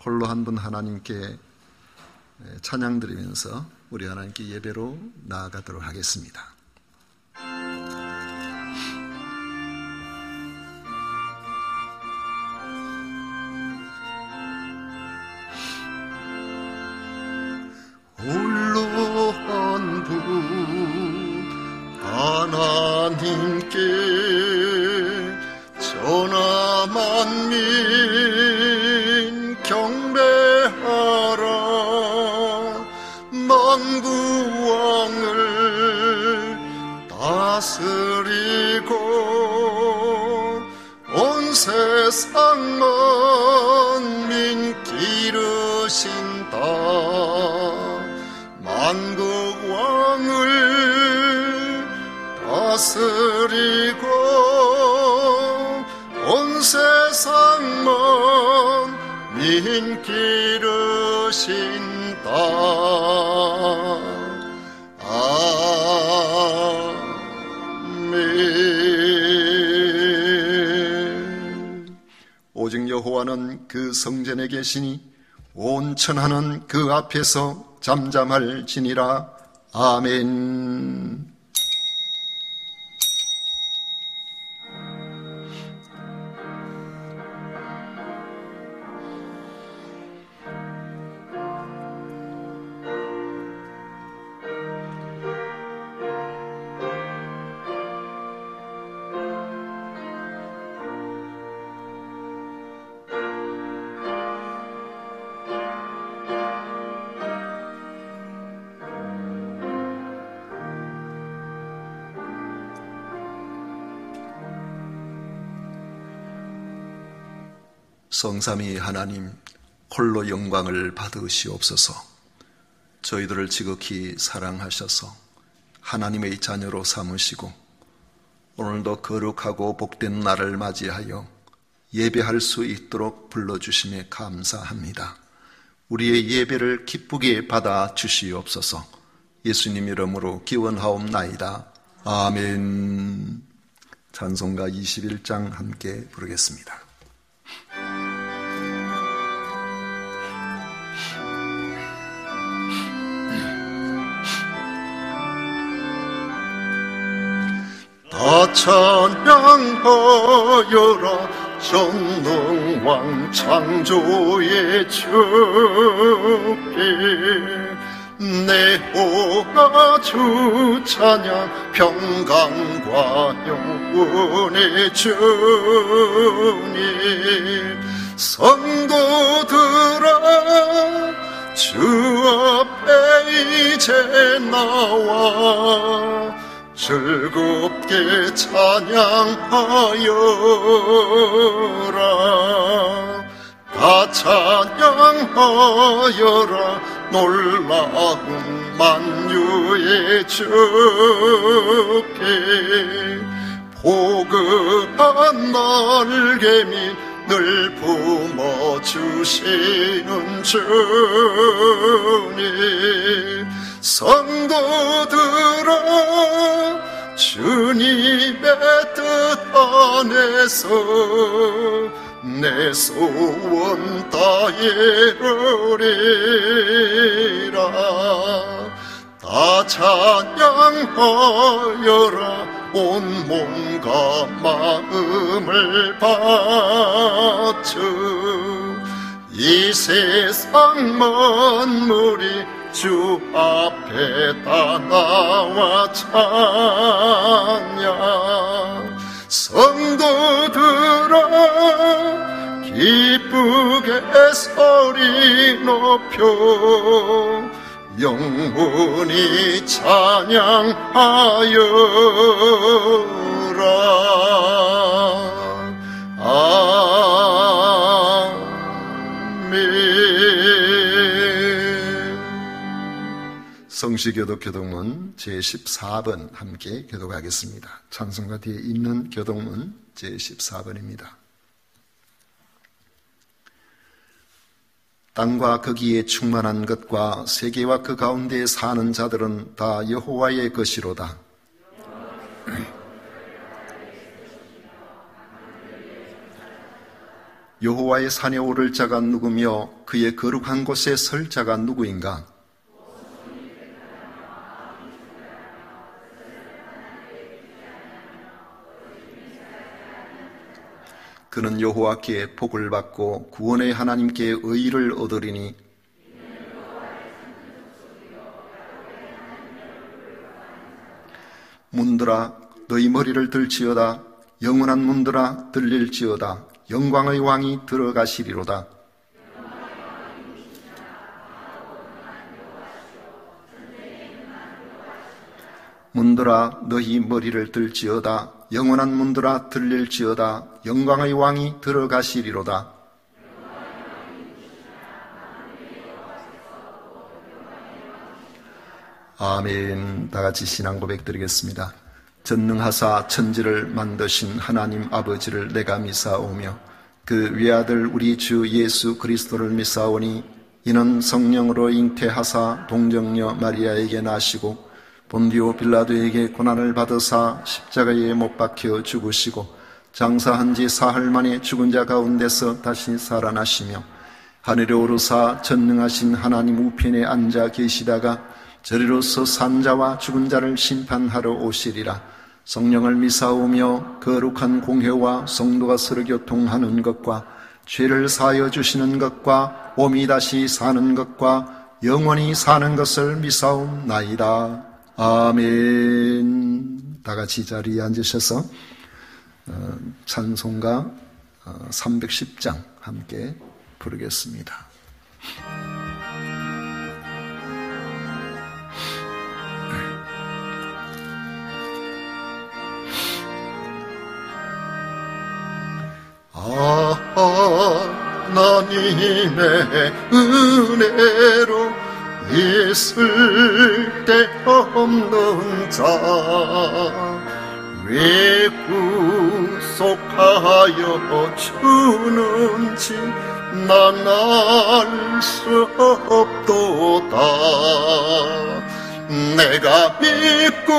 홀로 한 분 하나님께 찬양 드리면서 우리 하나님께 예배로 나아가도록 하겠습니다. 홀로 한 분 하나님께 전하 만민 경배하라. 만구왕을 다스리고 온 세상 만민 기르신다. 만국왕을 다스리고 온 세상 만민 기르신다. 아멘. 오직 여호와는 그 성전에 계시니 온 천하는 그 앞에서 잠잠할지니라. 아멘. 성삼위 하나님, 홀로 영광을 받으시옵소서. 저희들을 지극히 사랑하셔서 하나님의 자녀로 삼으시고 오늘도 거룩하고 복된 날을 맞이하여 예배할 수 있도록 불러주심에 감사합니다. 우리의 예배를 기쁘게 받아 주시옵소서. 예수님 이름으로 기원하옵나이다. 아멘. 찬송가 21장 함께 부르겠습니다. 다 찬양하여라 전능왕 창조의 주께. 내 호가 주 찬양 평강과 영원의 주님. 성도들아 주 앞에 이제 나와 즐겁게 찬양하여라. 다 찬양하여라 놀라운 만유의 주께. 포근한 날개미 늘 품어주시는 주님. 성도들아 주님의 뜻 안에서 내 소원 다 이루리라. 다 찬양하여라 온 몸과 마음을 바쳐. 이 세상 만물이 주 앞에 다 나와 찬양. 성도들아 기쁘게 소리 높여 영원히 찬양하여라. 성시교독 교독문 제14번 함께 교독하겠습니다. 찬송가 뒤에 있는 교독문 제14번입니다. 땅과 거기에 충만한 것과 세계와 그 가운데에 사는 자들은 다 여호와의 것이로다. 여호와의 산에 오를 자가 누구며 그의 거룩한 곳에 설 자가 누구인가? 그는 여호와께 복을 받고 구원의 하나님께 의를 얻으리니 문들아 너희 머리를 들지어다. 영원한 문들아 들릴지어다. 영광의 왕이 들어가시리로다. 문들아 너희 머리를 들지어다. 영원한 문들아 들릴지어다. 영광의 왕이 들어가시리로다. 아멘. 다같이 신앙 고백 드리겠습니다. 전능하사 천지를 만드신 하나님 아버지를 내가 믿사오며 그 외아들 우리 주 예수 그리스도를 믿사오니 이는 성령으로 잉태하사 동정녀 마리아에게 나시고 본디오 빌라도에게 고난을 받으사 십자가에 못 박혀 죽으시고 장사한 지 사흘 만에 죽은 자 가운데서 다시 살아나시며 하늘에 오르사 전능하신 하나님 우편에 앉아 계시다가 저리로서 산 자와 죽은 자를 심판하러 오시리라. 성령을 믿사오며 거룩한 공회와 성도가 서로 교통하는 것과 죄를 사하여 주시는 것과 몸이 다시 사는 것과 영원히 사는 것을 믿사옵나이다. 아멘. 다같이 자리에 앉으셔서 찬송가 310장 함께 부르겠습니다. 하나님의 은혜로 있을 데 없는 자 왜 구속하여 주는지 난 알 수 없도다. 내가 믿고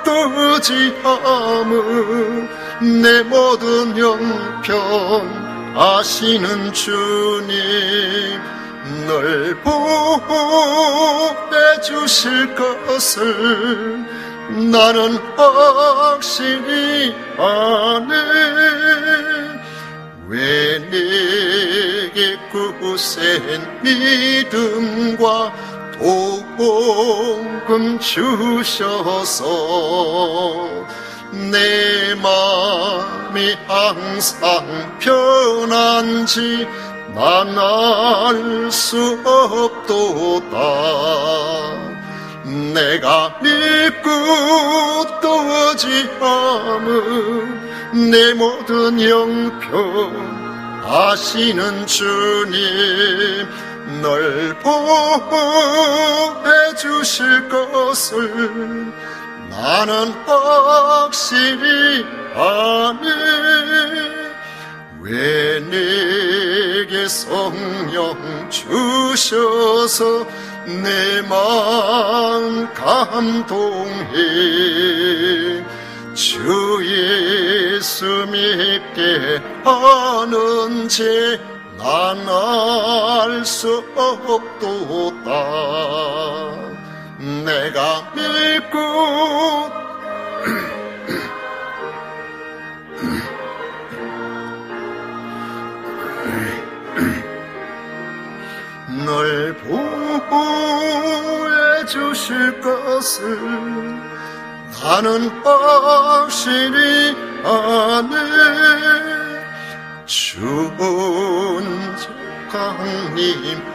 뜨지 않은 내 모든 형편 아시는 주님 널 보호해 주실 것을 나는 확실히 아네. 왜 내게 굳센 믿음과 복음 주셔서 내 마음이 항상 편한지 난 알 수 없도다. 내가 믿고 떠지 않은 내 모든 형편 아시는 주님 널 보호해 주실 것을 나는 확실히 아네. 왜 내게 성령 주셔서 내 마음 감동해 주 예수 믿게 하는지 난 알 수 없도다. 내가 믿고 널 보호해 주실 것을 나는 확실히 아네. 주은강림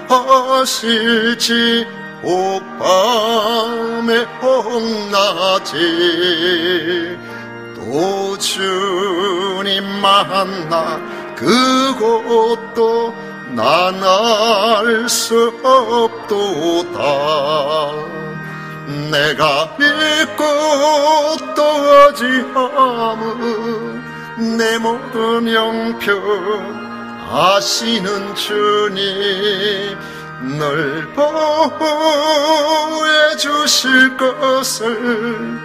하실지 옥밤에 홍낮에 또 주님 만나 그곳도 난 알 수 없도다. 내가 믿고 떠지 않은 내 모든 형편 아시는 주님 널 보호해 주실 것을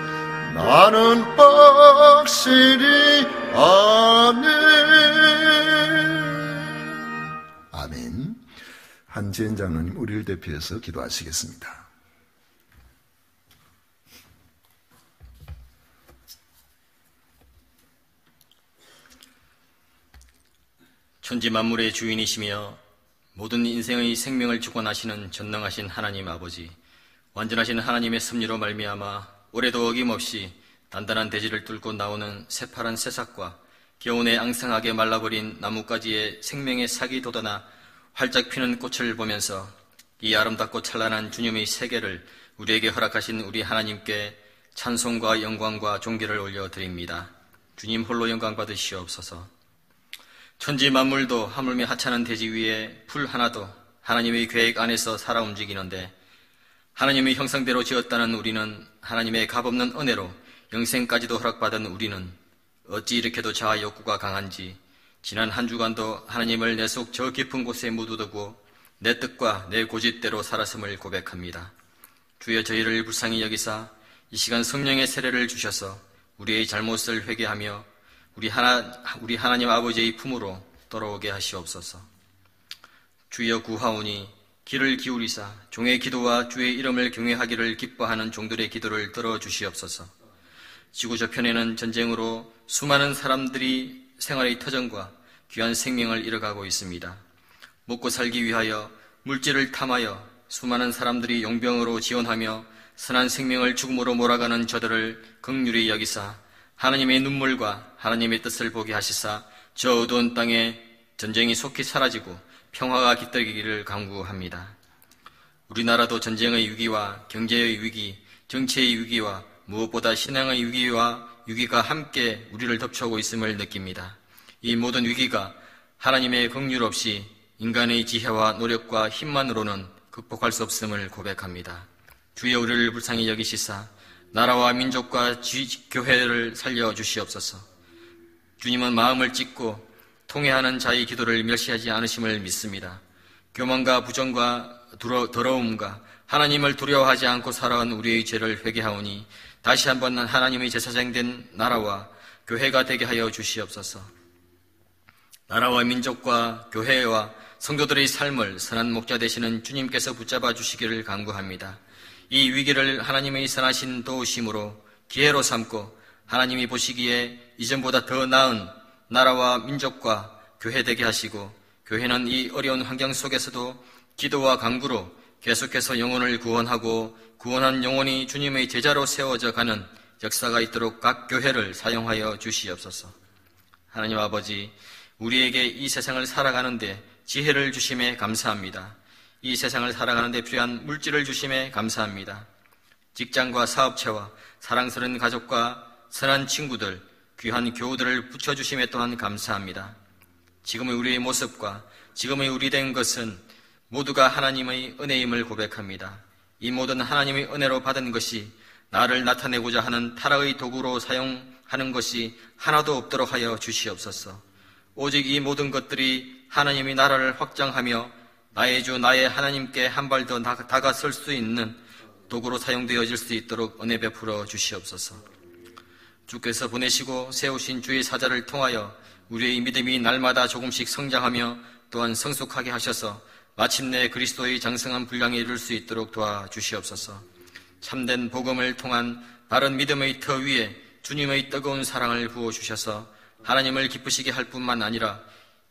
나는 확실히 아네. 목사님 한지은 장로님 우리를 대표해서 기도하시겠습니다. 천지 만물의 주인이시며 모든 인생의 생명을 주관하시는 전능하신 하나님 아버지, 완전하신 하나님의 섭리로 말미암아 올해도 어김없이 단단한 대지를 뚫고 나오는 새파란 새싹과 겨우내 앙상하게 말라버린 나뭇가지의 생명의 삭이 돋아나 활짝 피는 꽃을 보면서 이 아름답고 찬란한 주님의 세계를 우리에게 허락하신 우리 하나님께 찬송과 영광과 존귀를 올려드립니다. 주님 홀로 영광 받으시옵소서. 천지 만물도 하물며 하찮은 대지 위에 풀 하나도 하나님의 계획 안에서 살아 움직이는데 하나님의 형상대로 지었다는 우리는 하나님의 값없는 은혜로 영생까지도 허락받은 우리는 어찌 이렇게도 자아 욕구가 강한지 지난 한 주간도 하나님을 내 속 저 깊은 곳에 묻어두고 내 뜻과 내 고집대로 살았음을 고백합니다. 주여 저희를 불쌍히 여기사 이 시간 성령의 세례를 주셔서 우리의 잘못을 회개하며 우리 하나님 아버지의 품으로 돌아오게 하시옵소서. 주여 구하오니 귀를 기울이사 종의 기도와 주의 이름을 경외하기를 기뻐하는 종들의 기도를 들어주시옵소서. 지구 저편에는 전쟁으로 수많은 사람들이 생활의 터전과 귀한 생명을 잃어가고 있습니다. 먹고 살기 위하여 물질을 탐하여 수많은 사람들이 용병으로 지원하며 선한 생명을 죽음으로 몰아가는 저들을 긍휼히 여기사 하나님의 눈물과 하나님의 뜻을 보게 하시사 저 어두운 땅에 전쟁이 속히 사라지고 평화가 깃들기를 간구합니다. 우리나라도 전쟁의 위기와 경제의 위기, 정치의 위기와 무엇보다 신앙의 위기가 함께 우리를 덮쳐오고 있음을 느낍니다. 이 모든 위기가 하나님의 긍휼 없이 인간의 지혜와 노력과 힘만으로는 극복할 수 없음을 고백합니다. 주여 우리를 불쌍히 여기시사 나라와 민족과 교회를 살려주시옵소서. 주님은 마음을 찢고 통회하는 자의 기도를 멸시하지 않으심을 믿습니다. 교만과 부정과 더러움과 하나님을 두려워하지 않고 살아온 우리의 죄를 회개하오니 다시 한번 하나님의 제사장된 나라와 교회가 되게 하여 주시옵소서. 나라와 민족과 교회와 성도들의 삶을 선한 목자 되시는 주님께서 붙잡아 주시기를 간구합니다. 이 위기를 하나님의 선하신 도우심으로 기회로 삼고 하나님이 보시기에 이전보다 더 나은 나라와 민족과 교회 되게 하시고 교회는 이 어려운 환경 속에서도 기도와 간구로 계속해서 영혼을 구원하고 구원한 영혼이 주님의 제자로 세워져 가는 역사가 있도록 각 교회를 사용하여 주시옵소서. 하나님 아버지, 우리에게 이 세상을 살아가는데 지혜를 주심에 감사합니다. 이 세상을 살아가는데 필요한 물질을 주심에 감사합니다. 직장과 사업체와 사랑스러운 가족과 선한 친구들, 귀한 교우들을 붙여주심에 또한 감사합니다. 지금의 우리의 모습과 지금의 우리 된 것은 모두가 하나님의 은혜임을 고백합니다. 이 모든 하나님의 은혜로 받은 것이 나를 나타내고자 하는 타락의 도구로 사용하는 것이 하나도 없도록 하여 주시옵소서. 오직 이 모든 것들이 하나님의 나라를 확장하며 나의 주 나의 하나님께 한 발 더 다가설 수 있는 도구로 사용되어질 수 있도록 은혜 베풀어 주시옵소서. 주께서 보내시고 세우신 주의 사자를 통하여 우리의 믿음이 날마다 조금씩 성장하며 또한 성숙하게 하셔서 마침내 그리스도의 장성한 분량에 이를 수 있도록 도와주시옵소서. 참된 복음을 통한 바른 믿음의 터 위에 주님의 뜨거운 사랑을 부어주셔서 하나님을 기쁘시게 할 뿐만 아니라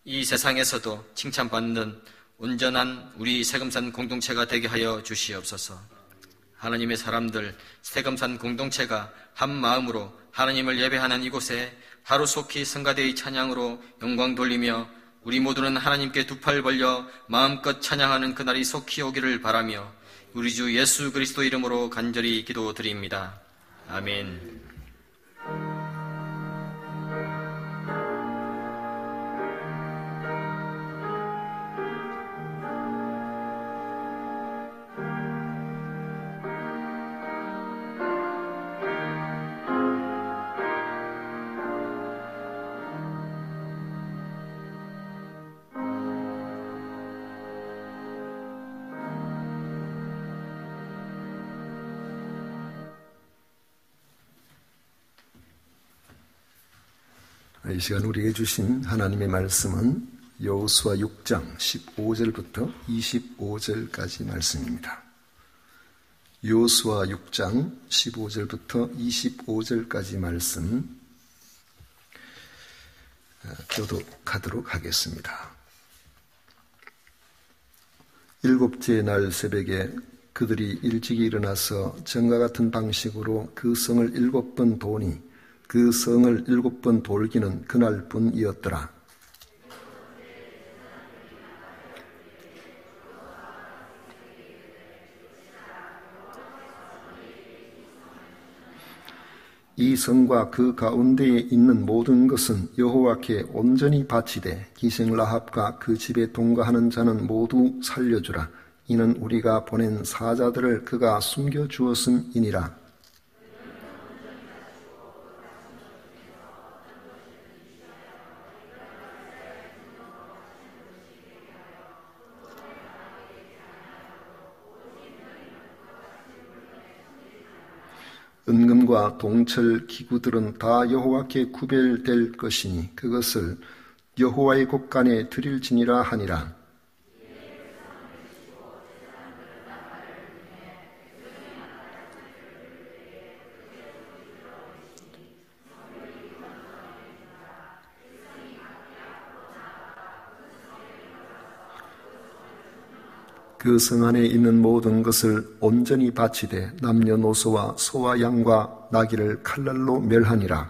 이 세상에서도 칭찬받는 온전한 우리 세금산 공동체가 되게 하여 주시옵소서. 하나님의 사람들 세금산 공동체가 한 마음으로 하나님을 예배하는 이곳에 하루속히 성가대의 찬양으로 영광 돌리며 우리 모두는 하나님께 두 팔 벌려 마음껏 찬양하는 그날이 속히 오기를 바라며 우리 주 예수 그리스도 이름으로 간절히 기도드립니다. 아멘. 이 시간 우리에게 주신 하나님의 말씀은 여호수아 6장 15절부터 25절까지 말씀입니다. 여호수아 6장 15절부터 25절까지 말씀 교독하도록 하겠습니다. 일곱째 날 새벽에 그들이 일찍이 일어나서 전과 같은 방식으로 그 성을 7번 도니 그 성을 7번 돌기는 그날뿐이었더라. 이 성과 그 가운데에 있는 모든 것은 여호와께 온전히 바치되 기생 라합과 그 집에 동거하는 자는 모두 살려주라. 이는 우리가 보낸 사자들을 그가 숨겨주었음이니라. 은금과 동철 기구들은 다 여호와께 구별될 것이니 그것을 여호와의 곳간에 드릴지니라 하니라. 그 성 안에 있는 모든 것을 온전히 바치되 남녀노소와 소와 양과 나귀를 칼날로 멸하니라.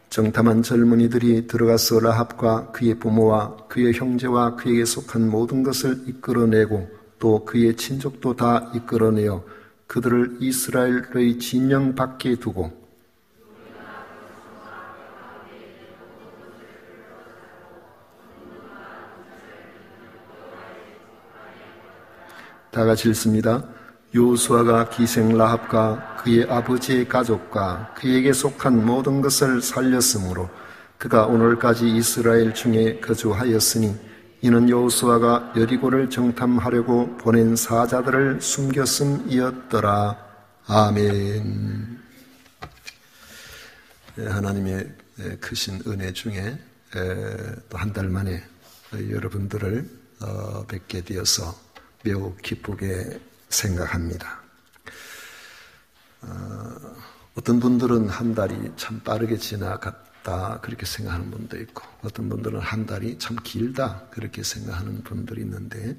정탐한 젊은이들이 들어가서 라합과 그의 부모와 그의 형제와 그에게 속한 모든 것을 이끌어내고 또 그의 친족도 다 이끌어내어 그들을 이스라엘의 진영 밖에 두고 다 같이 읽습니다. 여호수아가 기생 라합과 그의 아버지의 가족과 그에게 속한 모든 것을 살렸으므로 그가 오늘까지 이스라엘 중에 거주하였으니 이는 여호수아가 여리고를 정탐하려고 보낸 사자들을 숨겼음이었더라. 아멘. 하나님의 크신 은혜 중에 또 한 달 만에 여러분들을 뵙게 되어서 매우 기쁘게 생각합니다. 어떤 분들은 한 달이 참 빠르게 지나갔다 그렇게 생각하는 분도 있고 어떤 분들은 한 달이 참 길다 그렇게 생각하는 분들이 있는데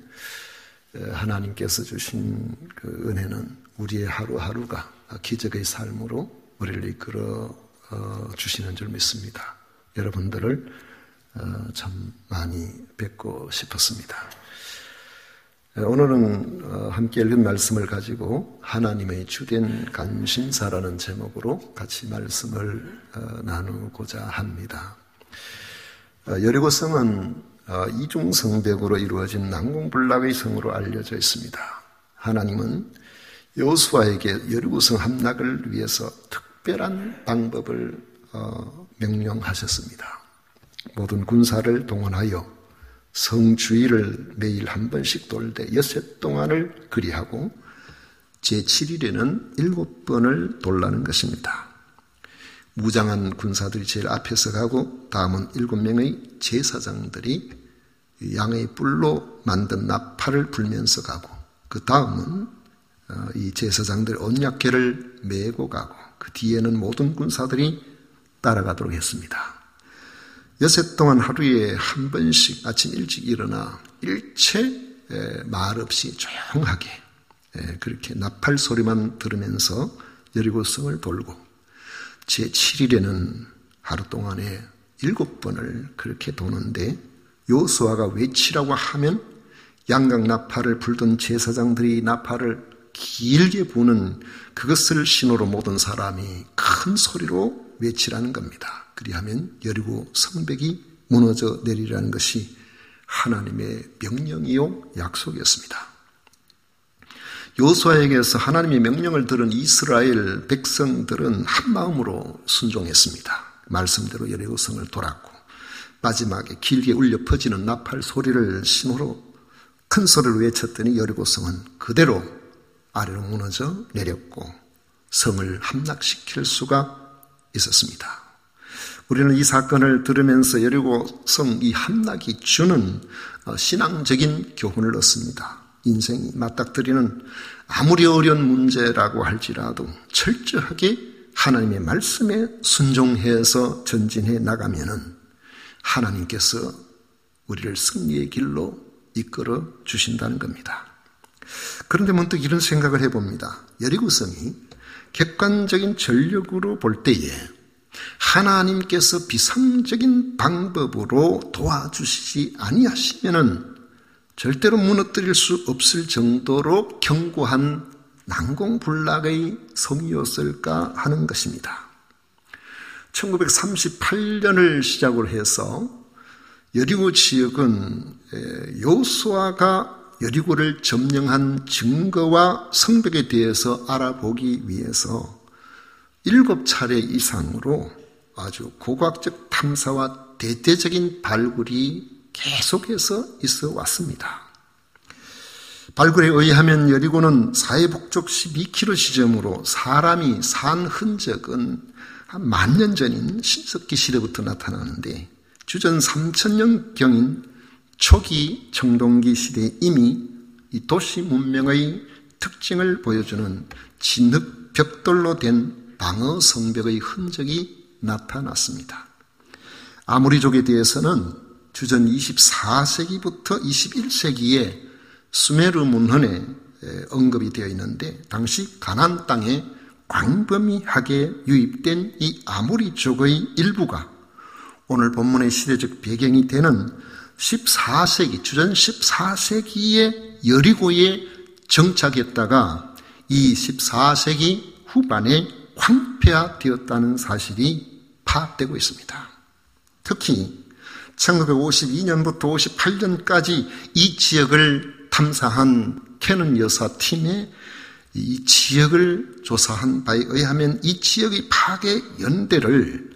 하나님께서 주신 그 은혜는 우리의 하루하루가 기적의 삶으로 우리를 이끌어 주시는 줄 믿습니다. 여러분들을 참 많이 뵙고 싶었습니다. 오늘은 함께 읽은 말씀을 가지고 하나님의 주된 관심사라는 제목으로 같이 말씀을 나누고자 합니다. 여리고성은 이중성벽으로 이루어진 난공불락의 성으로 알려져 있습니다. 하나님은 여호수아에게 여리고성 함락을 위해서 특별한 방법을 명령하셨습니다. 모든 군사를 동원하여 성 주위를 매일 한 번씩 돌되 6해 동안을 그리하고 제7일에는 7번을 돌라는 것입니다. 무장한 군사들이 제일 앞에서 가고 다음은 7명의 제사장들이 양의 뿔로 만든 나팔을 불면서 가고 그 다음은 이 제사장들이 언약궤를 메고 가고 그 뒤에는 모든 군사들이 따라가도록 했습니다. 6해 동안 하루에 한 번씩 아침 일찍 일어나 일체 말 없이 조용하게 그렇게 나팔 소리만 들으면서 여리고성을 돌고 제7일에는 하루 동안에 7번을 그렇게 도는데 여호수아가 외치라고 하면 양각 나팔을 불던 제사장들이 나팔을 길게 부는 그것을 신호로 모든 사람이 큰 소리로 외치라는 겁니다. 그리하면 여리고 성벽이 무너져 내리라는 것이 하나님의 명령이요 약속이었습니다. 여호수아에게서 하나님의 명령을 들은 이스라엘 백성들은 한 마음으로 순종했습니다. 말씀대로 여리고성을 돌았고 마지막에 길게 울려 퍼지는 나팔 소리를 신호로 큰 소리를 외쳤더니 여리고성은 그대로 아래로 무너져 내렸고 성을 함락시킬 수가 있었습니다. 우리는 이 사건을 들으면서 여리고성 이 함락이 주는 신앙적인 교훈을 얻습니다. 인생이 맞닥뜨리는 아무리 어려운 문제라고 할지라도 철저하게 하나님의 말씀에 순종해서 전진해 나가면은 하나님께서 우리를 승리의 길로 이끌어 주신다는 겁니다. 그런데 문득 이런 생각을 해봅니다. 여리고성이 객관적인 전력으로 볼 때에 하나님께서 비상적인 방법으로 도와주시지 아니하시면은 절대로 무너뜨릴 수 없을 정도로 견고한 난공불락의 성이었을까 하는 것입니다. 1938년을 시작으로 해서 여리고 지역은 여호수아가 여리고를 점령한 증거와 성벽에 대해서 알아보기 위해서 7차례 이상으로 아주 고고학적 탐사와 대대적인 발굴이 계속해서 있어 왔습니다. 발굴에 의하면 여리고는 사해북쪽 12km 지점으로 사람이 산 흔적은 한 10,000년 전인 신석기 시대부터 나타나는데 주전 3000년경인 초기 청동기 시대에 이미 이 도시 문명의 특징을 보여주는 진흙 벽돌로 된 방어 성벽의 흔적이 나타났습니다. 아모리족에 대해서는 주전 24세기부터 21세기에 수메르 문헌에 언급이 되어 있는데 당시 가나안 땅에 광범위하게 유입된 이 아모리족의 일부가 오늘 본문의 시대적 배경이 되는 14세기, 주전 14세기에 여리고에 정착했다가 이 14세기 후반에 황폐화되었다는 사실이 파악되고 있습니다. 특히 1952년부터 58년까지 이 지역을 탐사한 캐논 여사팀의 이 지역을 조사한 바에 의하면 이 지역의 파괴 연대를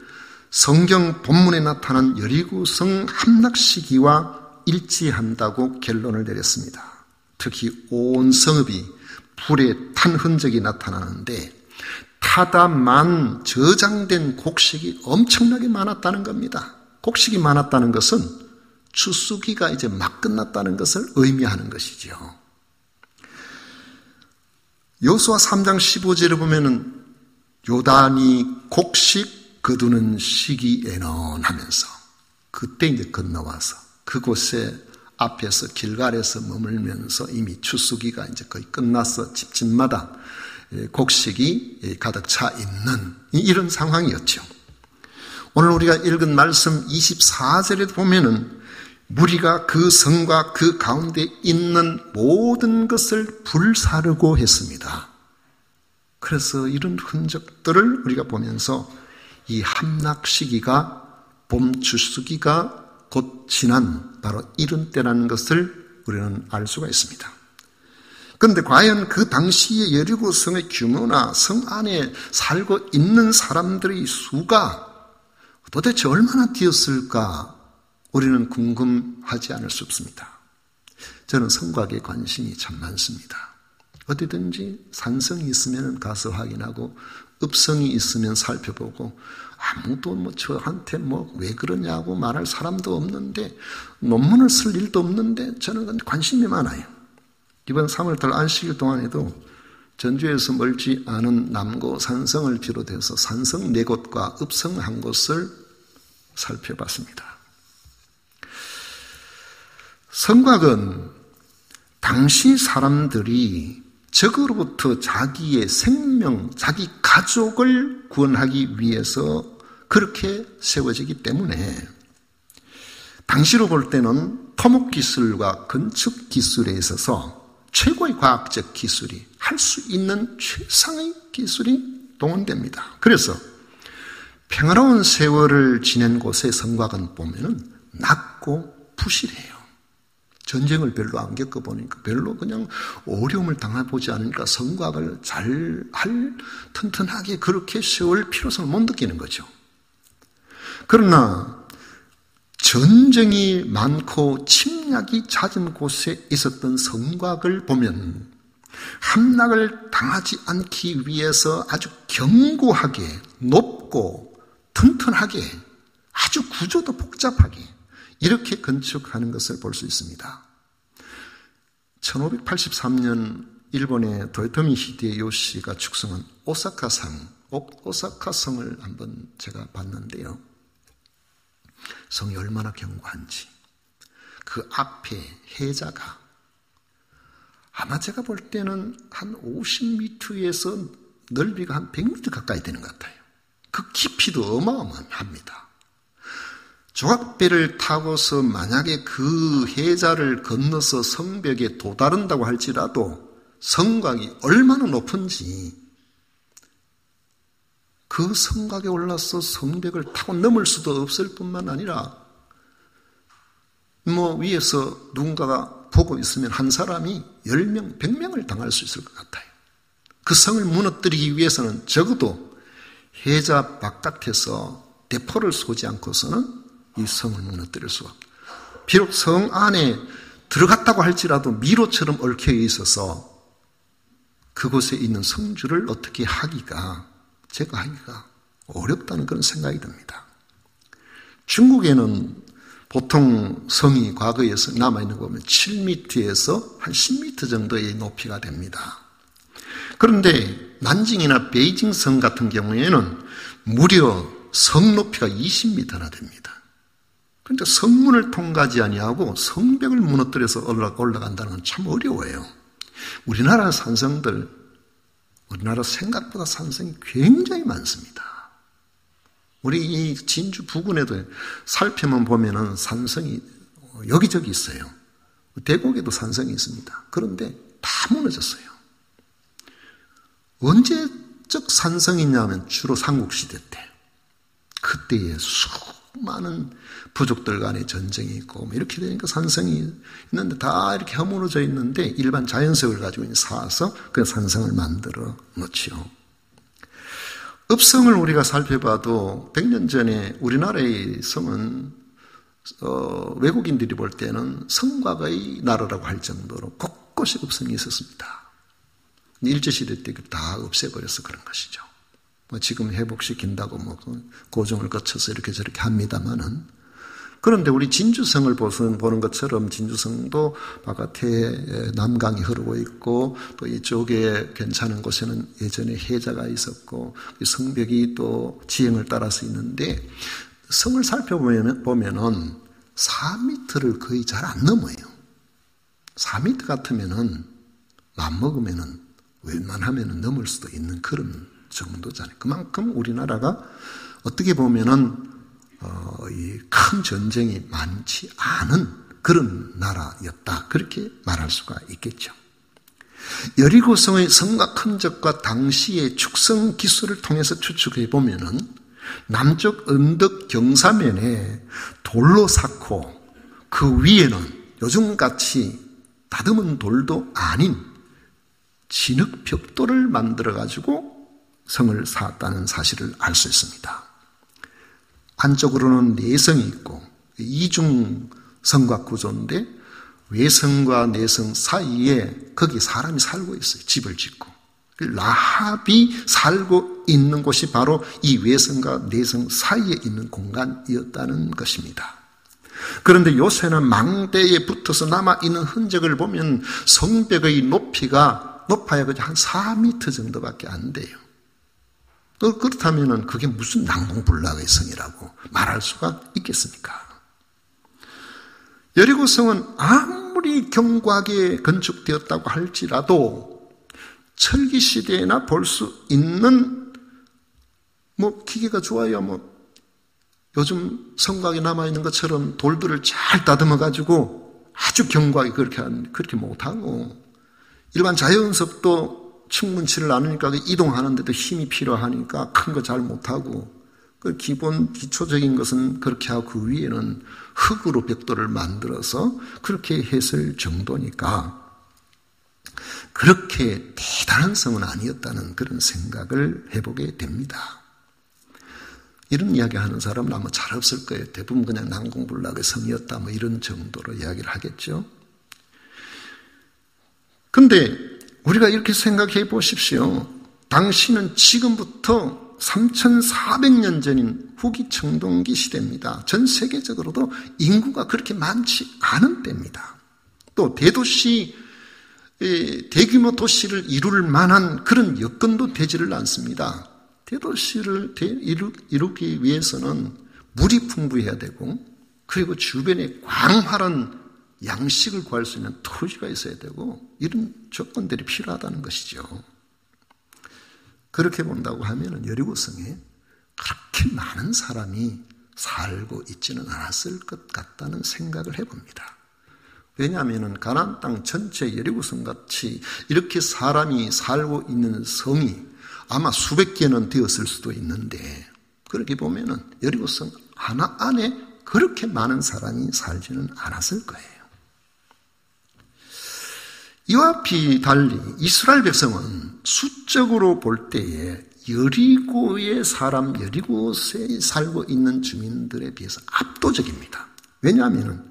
성경 본문에 나타난 여리고성 함락 시기와 일치한다고 결론을 내렸습니다. 특히 온 성읍이 불에 탄 흔적이 나타나는데 타다만 저장된 곡식이 엄청나게 많았다는 겁니다. 곡식이 많았다는 것은 추수기가 이제 막 끝났다는 것을 의미하는 것이죠. 여호수아 3장 15절에 보면은 요단이 곡식 거두는 시기에는 하면서 그때 이제 건너와서 그곳에 앞에서 길갈에서 머물면서 이미 추수기가 이제 거의 끝나서 집집마다 곡식이 가득 차 있는 이런 상황이었죠. 오늘 우리가 읽은 말씀 24절에 보면은 무리가 그 성과 그 가운데 있는 모든 것을 불사르고 했습니다. 그래서 이런 흔적들을 우리가 보면서 이 함락 시기가 봄 추수기가 곧 지난 바로 이런 때라는 것을 우리는 알 수가 있습니다. 그런데 과연 그 당시의 여리고성의 규모나 성 안에 살고 있는 사람들의 수가 도대체 얼마나 되었을까 우리는 궁금하지 않을 수 없습니다. 저는 성곽에 관심이 참 많습니다. 어디든지 산성이 있으면 가서 확인하고 읍성이 있으면 살펴보고 아무도 저한테 왜 그러냐고 말할 사람도 없는데 논문을 쓸 일도 없는데 저는 관심이 많아요. 이번 3월달 안식일 동안에도 전주에서 멀지 않은 남고 산성을 비롯해서 산성 4곳과 읍성 1곳을 살펴봤습니다. 성곽은 당시 사람들이 적으로부터 자기의 생명, 자기 가족을 구원하기 위해서 그렇게 세워지기 때문에 당시로 볼 때는 토목기술과 건축기술에 있어서 최고의 과학적 기술이 할 수 있는 최상의 기술이 동원됩니다. 그래서 평화로운 세월을 지낸 곳의 성곽은 보면은 낮고 부실해요. 전쟁을 별로 안 겪어보니까 별로 그냥 어려움을 당해보지 않으니까 성곽을 튼튼하게 그렇게 세울 필요성을 못 느끼는 거죠. 그러나 전쟁이 많고 침략이 잦은 곳에 있었던 성곽을 보면 함락을 당하지 않기 위해서 아주 견고하게, 높고 튼튼하게, 아주 구조도 복잡하게 이렇게 건축하는 것을 볼 수 있습니다. 1583년 일본의 도요토미 히데요시가 축성한 오사카성을 한번 제가 봤는데요. 성이 얼마나 견고한지, 그 앞에 해자가 아마 제가 볼 때는 한 50m에서 넓이가 한 100m 가까이 되는 것 같아요. 그 깊이도 어마어마합니다. 조각배를 타고서 만약에 그 해자를 건너서 성벽에 도달한다고 할지라도 성곽이 얼마나 높은지 그 성곽에 올라서 성벽을 타고 넘을 수도 없을 뿐만 아니라 위에서 누군가가 보고 있으면 한 사람이 10명, 100명을 당할 수 있을 것 같아요. 그 성을 무너뜨리기 위해서는 적어도 해자 바깥에서 대포를 쏘지 않고서는 이 성을 무너뜨릴 수가 없다. 비록 성 안에 들어갔다고 할지라도 미로처럼 얽혀 있어서 그곳에 있는 성주를 어떻게 제거하기가 어렵다는 그런 생각이 듭니다. 중국에는 보통 성이 과거에 남아있는 거 보면 7m에서 한 10m 정도의 높이가 됩니다. 그런데 난징이나 베이징 성 같은 경우에는 무려 성 높이가 20m나 됩니다. 그러니까 성문을 통과하지 아니하고 성벽을 무너뜨려서 올라간다는 건 참 어려워요. 우리나라 산성들, 우리나라 생각보다 산성이 굉장히 많습니다. 우리 이 진주 부근에도 살펴만 보면은 산성이 여기저기 있어요. 대곡에도 산성이 있습니다. 그런데 다 무너졌어요. 언제적 산성이냐면 주로 삼국시대 때. 그때에 수많은 부족들 간의 전쟁이 있고 이렇게 되니까 산성이 있는데 다 이렇게 허물어져 있는데 일반 자연석을 가지고 사서 그 산성을 만들어 놓지요. 읍성을 우리가 살펴봐도 100년 전에 우리나라의 성은 외국인들이 볼 때는 성곽의 나라라고 할 정도로 곳곳에 읍성이 있었습니다. 일제시대 때 다 없애버려서 그런 것이죠. 지금 회복시킨다고 고정을 거쳐서 이렇게 저렇게 합니다만은, 그런데 우리 진주성을 보는 것처럼 진주성도 바깥에 남강이 흐르고 있고 또 이쪽에 괜찮은 곳에는 예전에 해자가 있었고 성벽이 또 지형을 따라서 있는데 성을 살펴보면은 4m를 거의 잘 안 넘어요. 4m 같으면은 맘먹으면은 웬만하면은 넘을 수도 있는 그런 정도잖아요. 그만큼 우리나라가 어떻게 보면은 이 큰 전쟁이 많지 않은 그런 나라였다, 그렇게 말할 수가 있겠죠. 여리고성의 성곽 흔적과 당시의 축성 기술을 통해서 추측해 보면은 남쪽 언덕 경사면에 돌로 쌓고 그 위에는 요즘같이 다듬은 돌도 아닌 진흙 벽돌을 만들어 가지고 성을 쌓았다는 사실을 알 수 있습니다. 안쪽으로는 내성이 있고 이중 성곽 구조인데 외성과 내성 사이에 거기 사람이 살고 있어요. 집을 짓고. 라합이 살고 있는 곳이 바로 이 외성과 내성 사이에 있는 공간이었다는 것입니다. 그런데 요새는 망대에 붙어서 남아있는 흔적을 보면 성벽의 높이가 높아야 한 4m 정도밖에 안 돼요. 그렇다면 그게 무슨 난공불락의 성이라고 말할 수가 있겠습니까? 여리고성은 아무리 견고하게 건축되었다고 할지라도 철기시대에나 볼 수 있는 기계가 좋아야 요즘 성곽에 남아있는 것처럼 돌들을 잘 다듬어가지고 아주 견고하게 그렇게 못하고, 일반 자연석도 측문치를 나누니까 이동하는데도 힘이 필요하니까 큰 거 잘 못하고, 그 기초적인 것은 그렇게 하고 그 위에는 흙으로 벽돌을 만들어서 그렇게 했을 정도니까 그렇게 대단한 성은 아니었다는 그런 생각을 해보게 됩니다. 이런 이야기 하는 사람은 아마 잘 없을 거예요. 대부분 그냥 난공불락의 성이었다 뭐 이런 정도로 이야기를 하겠죠. 근데 우리가 이렇게 생각해 보십시오. 당시는 지금부터 3400년 전인 후기 청동기 시대입니다. 전 세계적으로도 인구가 그렇게 많지 않은 때입니다. 또 대도시, 대규모 도시를 이룰 만한 그런 여건도 되지를 않습니다. 대도시를 이루기 위해서는 물이 풍부해야 되고, 그리고 주변에 광활한 양식을 구할 수 있는 토지가 있어야 되고, 이런 조건들이 필요하다는 것이죠. 그렇게 본다고 하면 여리고성에 그렇게 많은 사람이 살고 있지는 않았을 것 같다는 생각을 해봅니다. 왜냐하면 가나안 땅 전체 여리고성 같이 이렇게 사람이 살고 있는 성이 아마 수백 개는 되었을 수도 있는데, 그렇게 보면은 여리고성 하나 안에 그렇게 많은 사람이 살지는 않았을 거예요. 이와 비달리 이스라엘 백성은 수적으로 볼 때에 여리고에 살고 있는 주민들에 비해서 압도적입니다. 왜냐하면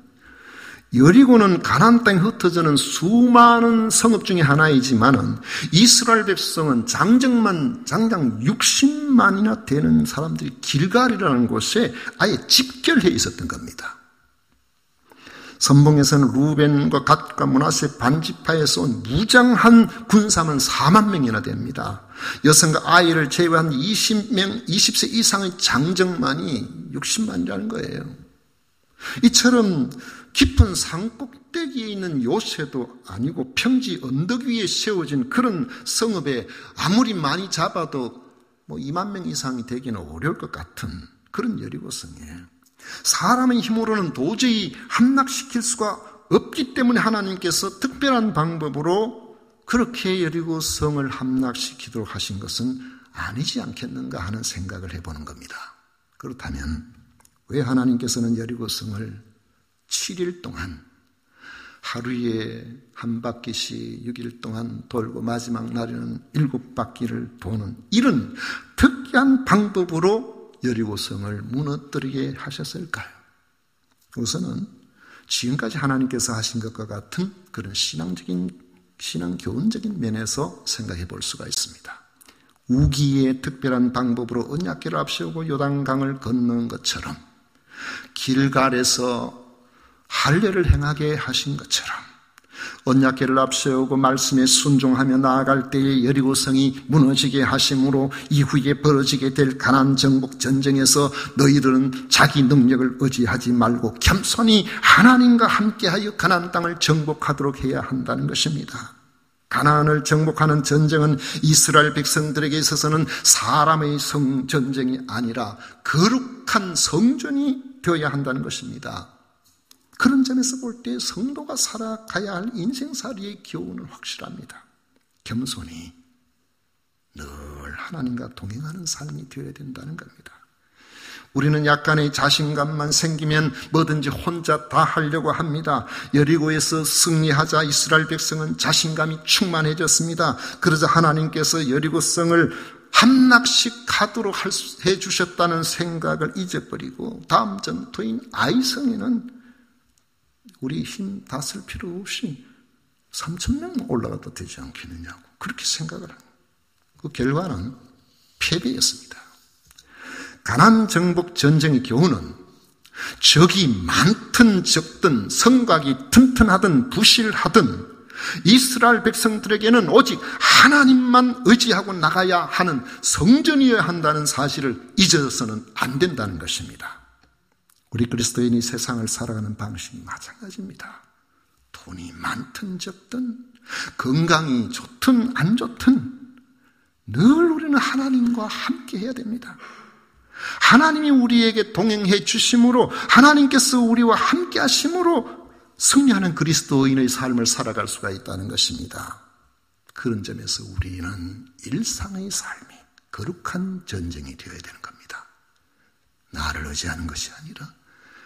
여리고는 가나안 땅에 흩어져는 수많은 성읍 중에 하나이지만은 이스라엘 백성은 장장 60만이나 되는 사람들이 길갈이라는 곳에 아예 집결해 있었던 겁니다. 선봉에서는 루벤과 갓과 므낫세 반지파에서 온 무장한 군사만 4만 명이나 됩니다. 여성과 아이를 제외한 20세 이상의 장정만이 60만이라는 거예요. 이처럼 깊은 산 꼭대기에 있는 요새도 아니고 평지 언덕 위에 세워진 그런 성읍에 아무리 많이 잡아도 2만 명 이상이 되기는 어려울 것 같은 그런 여리고성에 사람의 힘으로는 도저히 함락시킬 수가 없기 때문에 하나님께서 특별한 방법으로 그렇게 여리고성을 함락시키도록 하신 것은 아니지 않겠는가 하는 생각을 해보는 겁니다. 그렇다면 왜 하나님께서는 여리고성을 7일 동안 하루에 한 바퀴씩 6일 동안 돌고 마지막 날에는 7바퀴를 도는 이런 특이한 방법으로 여리고성을 무너뜨리게 하셨을까요? 우선은 지금까지 하나님께서 하신 것과 같은 그런 신앙교훈적인 면에서 생각해 볼 수가 있습니다. 우기의 특별한 방법으로 언약궤를 앞세우고 요단강을 건너는 것처럼, 길갈에서 할례를 행하게 하신 것처럼, 언약궤를 앞세우고 말씀에 순종하며 나아갈 때에 여리고성이 무너지게 하심으로 이후에 벌어지게 될 가나안 정복 전쟁에서 너희들은 자기 능력을 의지하지 말고 겸손히 하나님과 함께하여 가나안 땅을 정복하도록 해야 한다는 것입니다. 가나안을 정복하는 전쟁은 이스라엘 백성들에게 있어서는 사람의 전쟁이 아니라 거룩한 성전이 되어야 한다는 것입니다. 그런 점에서 볼 때 성도가 살아가야 할 인생살이의 교훈은 확실합니다. 겸손히 늘 하나님과 동행하는 삶이 되어야 된다는 겁니다. 우리는 약간의 자신감만 생기면 뭐든지 혼자 다 하려고 합니다. 여리고에서 승리하자 이스라엘 백성은 자신감이 충만해졌습니다. 그러자 하나님께서 여리고성을 함락시키도록 해주셨다는 생각을 잊어버리고 다음 전투인 아이성에는 우리 힘 다 쓸 필요 없이 3,000명 올라가도 되지 않겠느냐고 그렇게 생각을 합니다. 그 결과는 패배였습니다. 가나안 정복 전쟁의 교훈은 적이 많든 적든 성곽이 튼튼하든 부실하든 이스라엘 백성들에게는 오직 하나님만 의지하고 나가야 하는 성전이어야 한다는 사실을 잊어서는 안 된다는 것입니다. 우리 그리스도인이 세상을 살아가는 방식이 마찬가지입니다. 돈이 많든 적든 건강이 좋든 안 좋든 늘 우리는 하나님과 함께 해야 됩니다. 하나님이 우리에게 동행해 주심으로 하나님께서 우리와 함께 하심으로 승리하는 그리스도인의 삶을 살아갈 수가 있다는 것입니다. 그런 점에서 우리는 일상의 삶이 거룩한 전쟁이 되어야 되는 겁니다. 나를 의지하는 것이 아니라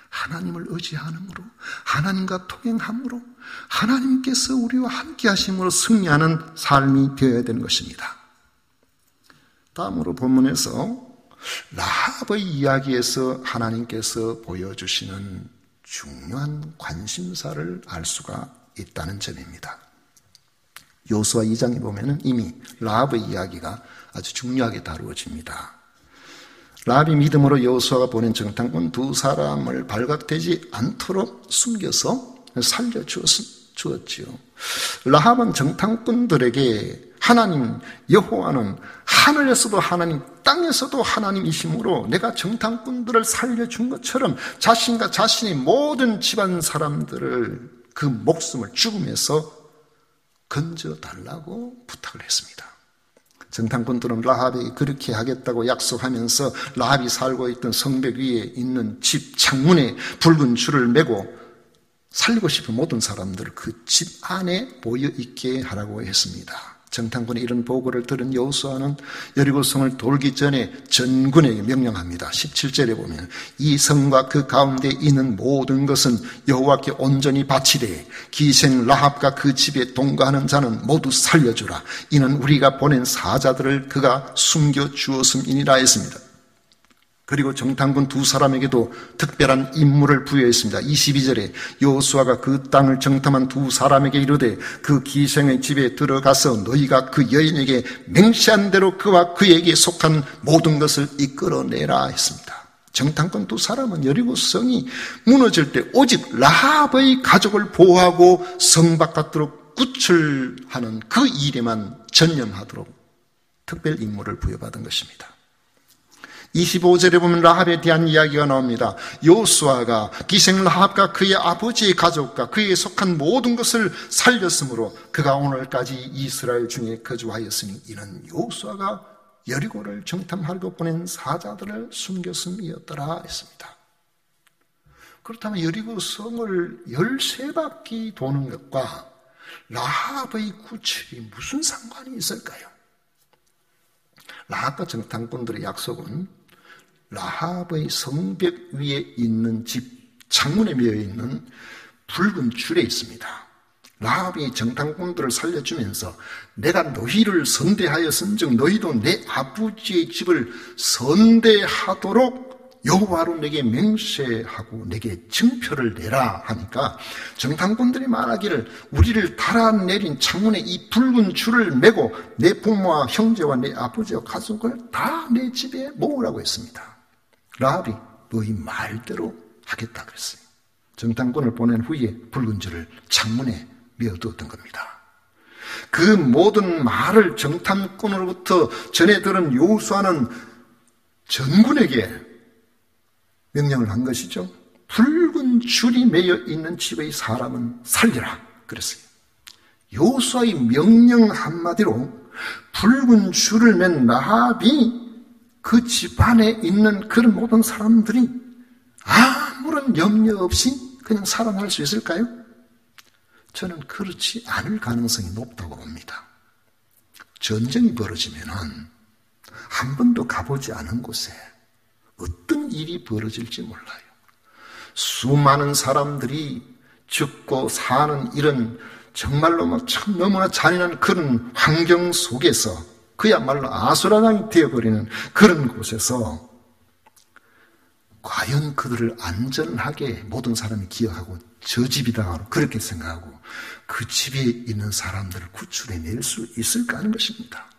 하나님을 의지함으로 하나님과 동행함으로 하나님께서 우리와 함께 하심으로 승리하는 삶이 되어야 되는 것입니다. 다음으로 본문에서 라합의 이야기에서 하나님께서 보여주시는 중요한 관심사를 알 수가 있다는 점입니다. 여호수아 2장에 보면 이미 라합의 이야기가 아주 중요하게 다루어집니다. 라합이 믿음으로 여호수아가 보낸 정탐꾼 두 사람을 발각되지 않도록 숨겨서 살려주었지요. 라합은 정탐꾼들에게 하나님 여호와는 하늘에서도 하나님, 땅에서도 하나님이시므로 내가 정탐꾼들을 살려준 것처럼 자신과 자신의 모든 집안 사람들을 그 목숨을 죽음에서 건져달라고 부탁을 했습니다. 정탐꾼들은 라합이 그렇게 하겠다고 약속하면서 라합이 살고 있던 성벽 위에 있는 집 창문에 붉은 줄을 매고 살리고 싶은 모든 사람들을 그 집 안에 모여있게 하라고 했습니다. 정탐꾼의 이런 보고를 들은 여호수아는 여리고성을 돌기 전에 전군에게 명령합니다. 17절에 보면 이 성과 그 가운데 있는 모든 것은 여호와께 온전히 바치되 기생 라합과 그 집에 동거하는 자는 모두 살려주라. 이는 우리가 보낸 사자들을 그가 숨겨주었음이니라 했습니다. 그리고 정탐꾼 두 사람에게도 특별한 임무를 부여했습니다. 22절에 여호수아가 그 땅을 정탐한 두 사람에게 이르되 그 기생의 집에 들어가서 너희가 그 여인에게 맹세한 대로 그와 그에게 속한 모든 것을 이끌어내라 했습니다. 정탐꾼 두 사람은 여리고성이 무너질 때 오직 라합의 가족을 보호하고 성 바깥으로 구출하는 그 일에만 전념하도록 특별 임무를 부여받은 것입니다. 25절에 보면 라합에 대한 이야기가 나옵니다. 여호수아가 기생 라합과 그의 아버지의 가족과 그에게 속한 모든 것을 살렸으므로 그가 오늘까지 이스라엘 중에 거주하였으니 이는 여호수아가 여리고를 정탐하려고 보낸 사자들을 숨겼음이었더라 했습니다. 그렇다면 여리고 성을 13바퀴 도는 것과 라합의 구출이 무슨 상관이 있을까요? 라합과 정탐꾼들의 약속은 라합의 성벽 위에 있는 집 창문에 매여있는 붉은 줄에 있습니다. 라합이 정탐꾼들을 살려주면서 내가 너희를 선대하였은즉 너희도 내 아버지의 집을 선대하도록 여호와로 내게 맹세하고 내게 증표를 내라 하니까 정탐꾼들이 말하기를 우리를 달아내린 창문에 이 붉은 줄을 메고 내 부모와 형제와 내 아버지와 가족을 다 내 집에 모으라고 했습니다. 라합이 너희 말대로 하겠다 그랬어요. 정탐꾼을 보낸 후에 붉은 줄을 창문에 메어두었던 겁니다. 그 모든 말을 정탐꾼으로부터 전해 들은 여호수아는 전군에게 명령을 한 것이죠. 붉은 줄이 매여 있는 집의 사람은 살리라 그랬어요. 여호수아의 명령 한마디로 붉은 줄을 맨 라합이 그 집안에 있는 그런 모든 사람들이 아무런 염려 없이 그냥 살아날 수 있을까요? 저는 그렇지 않을 가능성이 높다고 봅니다. 전쟁이 벌어지면은 한 번도 가보지 않은 곳에 어떤 일이 벌어질지 몰라요. 수많은 사람들이 죽고 사는 이런 정말로 참 너무나 잔인한 그런 환경 속에서 그야말로 아수라장이 되어버리는 그런 곳에서 과연 그들을 안전하게 모든 사람이 기억하고 저 집이다 그렇게 생각하고 그 집에 있는 사람들을 구출해낼 수 있을까 하는 것입니다.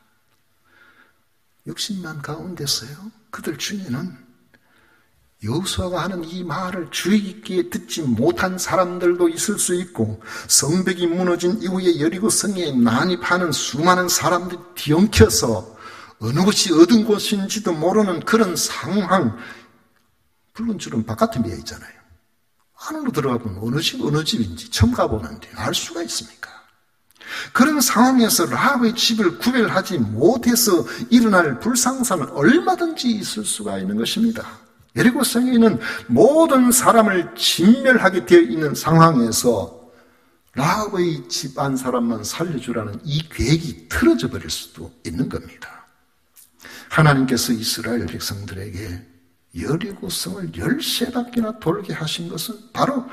욕심만 가운데서요. 그들 중에는 여호수아가 하는 이 말을 주의 깊게 듣지 못한 사람들도 있을 수 있고 성벽이 무너진 이후에 여리고 성에 난입하는 수많은 사람들이 뒤엉켜서 어느 곳이 어떤 곳인지도 모르는 그런 상황. 붉은 줄은 바깥에 매여 있잖아요. 안으로 들어가보면 어느 집인지 처음 가보는데 알 수가 있습니까? 그런 상황에서 라합의 집을 구별하지 못해서 일어날 불상사는 얼마든지 있을 수가 있는 것입니다. 여리고성에 있는 모든 사람을 진멸하게 되어 있는 상황에서 라합의 집안 사람만 살려주라는 이 계획이 틀어져 버릴 수도 있는 겁니다. 하나님께서 이스라엘 백성들에게 여리고성을 13바퀴나 돌게 하신 것은 바로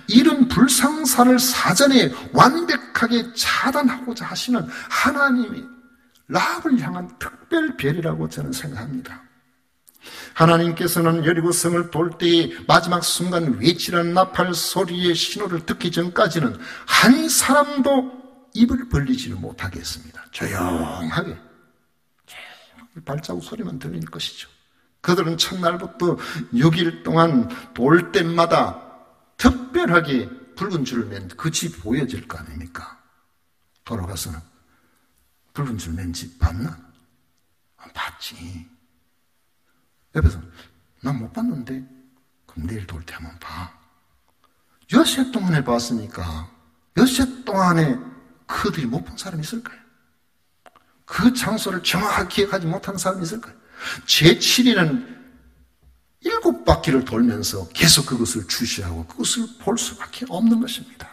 이런 불상사를 사전에 완벽하게 차단하고자 하시는 하나님이 라합을 향한 특별 별이라고 저는 생각합니다. 하나님께서는 여리고성을 돌 때의 마지막 순간 외치라는 나팔 소리의 신호를 듣기 전까지는 한 사람도 입을 벌리지를 못하게 했습니다. 조용하게 발자국 소리만 들리는 것이죠. 그들은 첫날부터 6일 동안 돌 때마다 특별하게 붉은 줄을 맨 그 집 보여질 거 아닙니까? 돌아가서는 붉은 줄 맨 집 봤나? 봤지. 옆에서 난 못 봤는데 그럼 내일 돌 때 한번 봐. 엿새 동안에 봤으니까 엿새 동안에 그들이 못 본 사람이 있을까요? 그 장소를 정확하게 기억하지 못한 사람이 있을까요? 제7일은 7바퀴를 돌면서 계속 그것을 주시하고 그것을 볼 수밖에 없는 것입니다.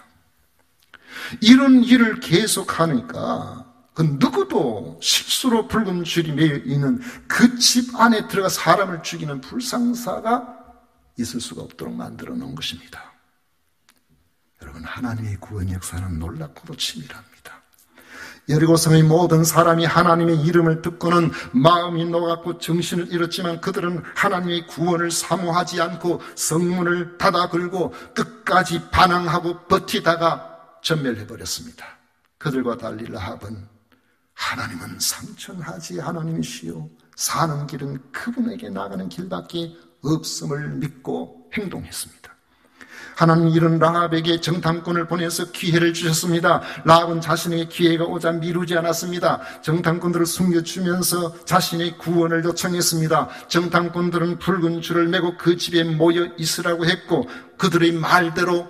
이런 일을 계속하니까 그 누구도 실수로 붉은 줄이 매여 있는 그 집 안에 들어가 사람을 죽이는 불상사가 있을 수가 없도록 만들어 놓은 것입니다. 여러분, 하나님의 구원 역사는 놀랍고도 치밀합니다. 여리고성의 모든 사람이 하나님의 이름을 듣고는 마음이 녹았고 정신을 잃었지만 그들은 하나님의 구원을 사모하지 않고 성문을 닫아 걸고 끝까지 반항하고 버티다가 전멸해버렸습니다. 그들과 달리 라합은 하나님은 상천하지 하나님이시요 사는 길은 그분에게 나가는 길밖에 없음을 믿고 행동했습니다. 하나님은 이런 라합에게 정탐꾼을 보내서 기회를 주셨습니다. 라합은 자신에게 기회가 오자 미루지 않았습니다. 정탐꾼들을 숨겨주면서 자신의 구원을 요청했습니다. 정탐꾼들은 붉은 줄을 메고 그 집에 모여 있으라고 했고 그들의 말대로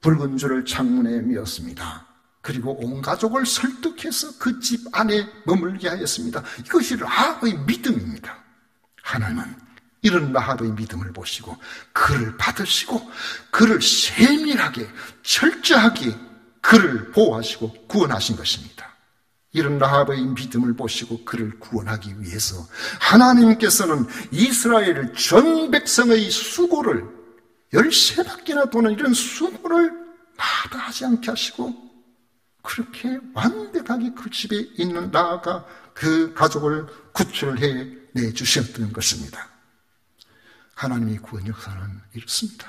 붉은 줄을 창문에 메었습니다. 그리고 온 가족을 설득해서 그 집 안에 머물게 하였습니다. 이것이 라합의 믿음입니다. 하나님은 이런 라합의 믿음을 보시고 그를 받으시고 그를 세밀하게 철저하게 그를 보호하시고 구원하신 것입니다. 이런 라합의 믿음을 보시고 그를 구원하기 위해서 하나님께서는 이스라엘 전 백성의 수고를 13바퀴나 도는 이런 수고를 마다하지 않게 하시고 그렇게 완벽하게 그 집에 있는 라합과 그 가족을 구출해 내주셨던 것입니다. 하나님의 구원 역사는 이렇습니다.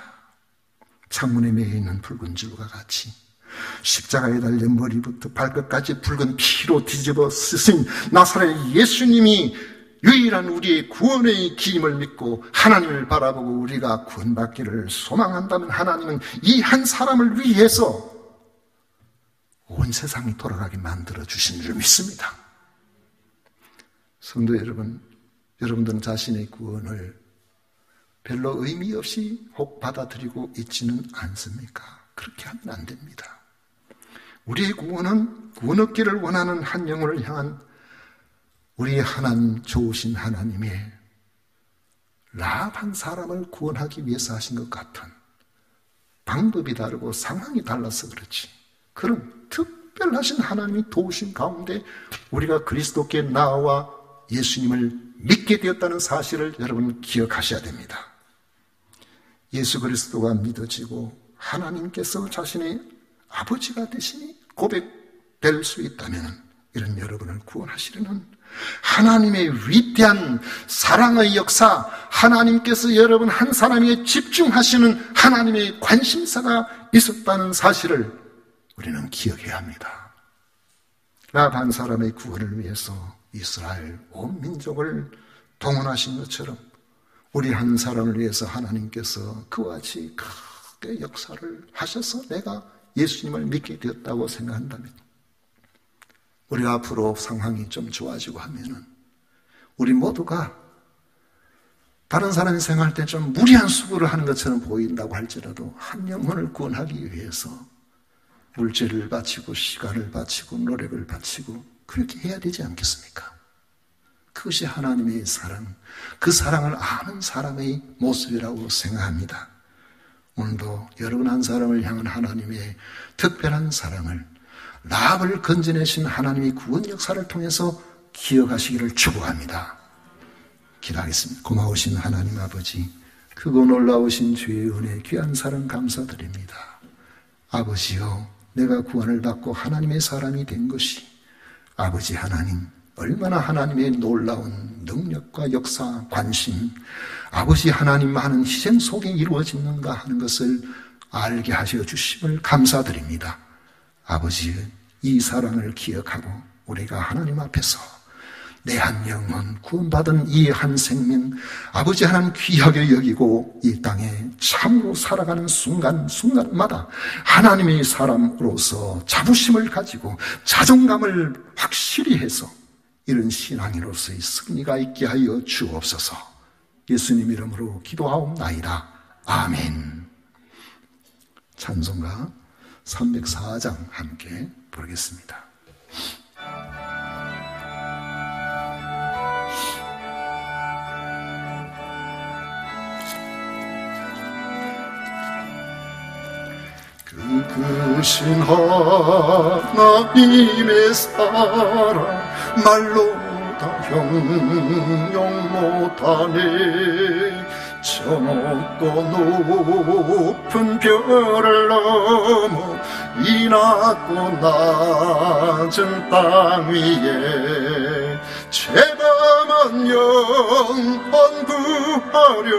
창문에 매여 있는 붉은 줄과 같이 십자가에 달려 머리부터 발끝까지 붉은 피로 뒤집어 쓰신 나사렛 예수님이 유일한 우리의 구원의 길임을 믿고 하나님을 바라보고 우리가 구원받기를 소망한다면 하나님은 이 한 사람을 위해서 온 세상이 돌아가게 만들어 주신 줄 믿습니다. 성도 여러분, 여러분들은 자신의 구원을 별로 의미 없이 혹 받아들이고 있지는 않습니까? 그렇게 하면 안 됩니다. 우리의 구원은 구원 얻기를 원하는 한 영혼을 향한 우리의 하나님, 좋으신 하나님의 라합 한 사람을 구원하기 위해서 하신 것 같은 방법이 다르고 상황이 달라서 그렇지. 그런 특별하신 하나님이 도우신 가운데 우리가 그리스도께 나와 예수님을 믿게 되었다는 사실을 여러분 기억하셔야 됩니다. 예수 그리스도가 믿어지고 하나님께서 자신의 아버지가 되시니 고백될 수 있다면 이런 여러분을 구원하시려는 하나님의 위대한 사랑의 역사, 하나님께서 여러분 한 사람에게 집중하시는 하나님의 관심사가 있었다는 사실을 우리는 기억해야 합니다. 라합 한 사람의 구원을 위해서 이스라엘 온 민족을 동원하신 것처럼 우리 한 사람을 위해서 하나님께서 그와 같이 크게 역사를 하셔서 내가 예수님을 믿게 되었다고 생각한다면 우리가 앞으로 상황이 좀 좋아지고 하면은 우리 모두가 다른 사람이 생각할 때 좀 무리한 수고를 하는 것처럼 보인다고 할지라도 한 영혼을 구원하기 위해서 물질을 바치고 시간을 바치고 노력을 바치고 그렇게 해야 되지 않겠습니까? 그것이 하나님의 사랑, 그 사랑을 아는 사람의 모습이라고 생각합니다. 오늘도 여러분 한 사람을 향한 하나님의 특별한 사랑을 라합을 건져내신 하나님의 구원 역사를 통해서 기억하시기를 축복합니다. 기도하겠습니다. 고마우신 하나님 아버지, 크고 놀라우신 주의 은혜 귀한 사랑 감사드립니다. 아버지요, 내가 구원을 받고 하나님의 사람이 된 것이 아버지 하나님, 얼마나 하나님의 놀라운 능력과 역사, 관심, 아버지 하나님 하는 희생 속에 이루어지는가 하는 것을 알게 하셔 주심을 감사드립니다. 아버지, 이 사랑을 기억하고 우리가 하나님 앞에서 내 한 영혼, 구원받은 이 한 생명, 아버지 하나님 귀하게 여기고 이 땅에 참으로 살아가는 순간마다 하나님의 사람으로서 자부심을 가지고 자존감을 확실히 해서 이런 신앙인으로서의 승리가 있게 하여 주옵소서. 예수님 이름으로 기도하옵나이다. 아멘. 찬송가 304장 함께 부르겠습니다. 크신 하나님의 사랑 말로 다 형용 못하네. 저 높고 높은 별을 넘어 이 낮고 낮은 땅 위에 죄담한 영혼 구하려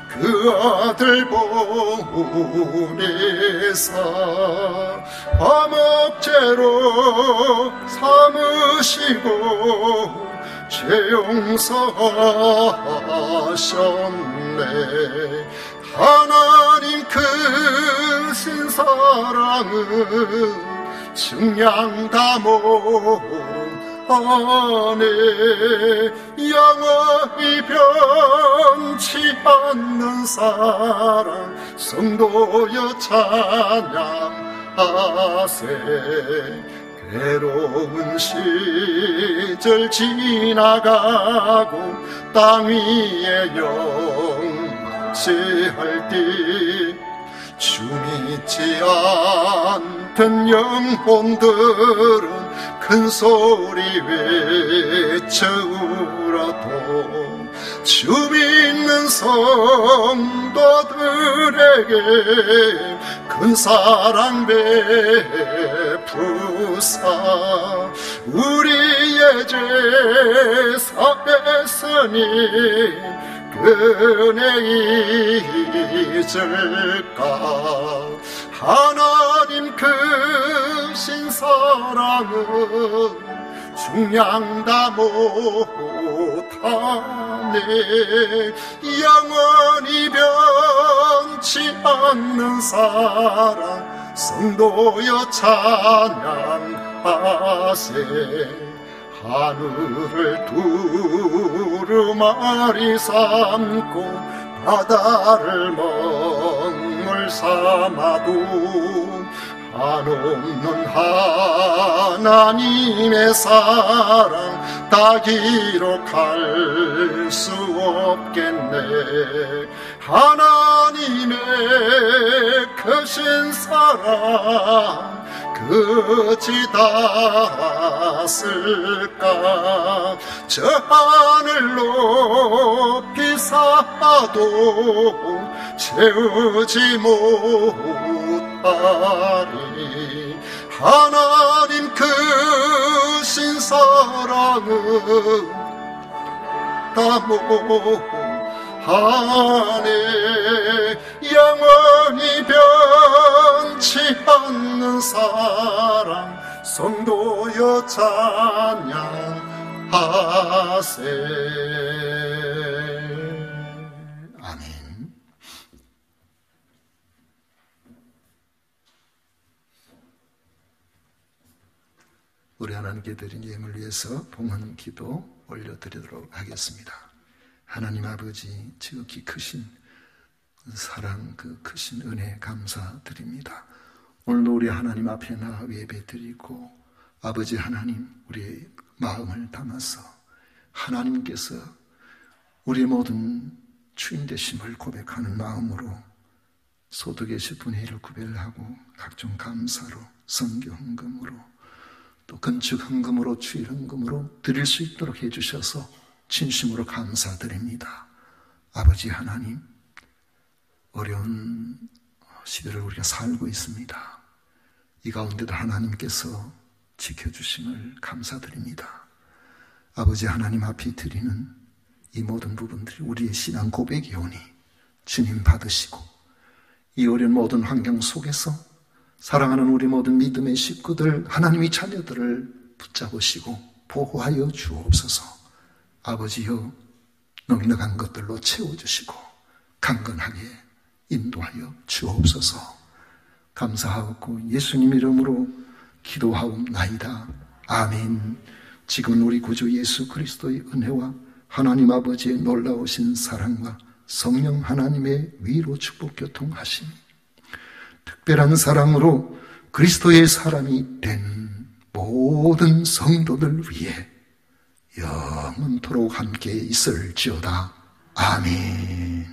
그 아들 보내사 화목제로 삼으시고 죄 용서하셨네. 하나님 크신 사랑은 증량 다 못하네. 영원히 변치 않는 사랑 성도여 찬양하세. 괴로운 시절 지나가고 땅 위에 영세할 때 주 믿지 않던 영혼들은 큰 소리 외쳐 울어도 주 믿는 성도들에게 큰 사랑 베푸사 우리의 죄 사했으니 은혜 잊을까. 하나님 크신 사랑은 중량 다 못하네. 영원히 변치 않는 사랑 성도여 찬양하세. 하늘을 두루마리 삼고 바다를 멍을 삼아도 한없는 하나님의 사랑 다 기록할 수 없겠네. 하나님의 크신 사랑 그지 다 쓸까. 저 하늘 높이 쌓아도 채우지 못하리. 하나님 크신 사랑은 다 하네. 영원히 변치 않는 사랑 성도여 찬양하세. 아멘. 우리 하나님께 드린 예물 위해서 봉헌 기도 올려드리도록 하겠습니다. 하나님 아버지, 지극히 크신 사랑, 그 크신 은혜 감사드립니다. 오늘도 우리 하나님 앞에 나아 예배드리고 아버지 하나님, 우리의 마음을 담아서 하나님께서 우리의 모든 주인 되심을 고백하는 마음으로 소득의 10분의 1을 구별하고 각종 감사로, 선교 헌금으로, 또 건축 헌금으로, 주일 헌금으로 드릴 수 있도록 해주셔서 진심으로 감사드립니다. 아버지 하나님, 어려운 시대를 우리가 살고 있습니다. 이 가운데도 하나님께서 지켜주심을 감사드립니다. 아버지 하나님 앞에 드리는 이 모든 부분들이 우리의 신앙 고백이 오니 주님 받으시고, 이 어려운 모든 환경 속에서 사랑하는 우리 모든 믿음의 식구들, 하나님의 자녀들을 붙잡으시고 보호하여 주옵소서. 아버지여, 넉넉한 것들로 채워주시고 강건하게 인도하여 주옵소서. 감사하고 예수님 이름으로 기도하옵나이다. 아멘. 지금 우리 구주 예수 그리스도의 은혜와 하나님 아버지의 놀라우신 사랑과 성령 하나님의 위로 축복 교통하심이, 특별한 사랑으로 그리스도의 사람이 된 모든 성도들 위해 영원토록 함께 있을지어다. 아멘.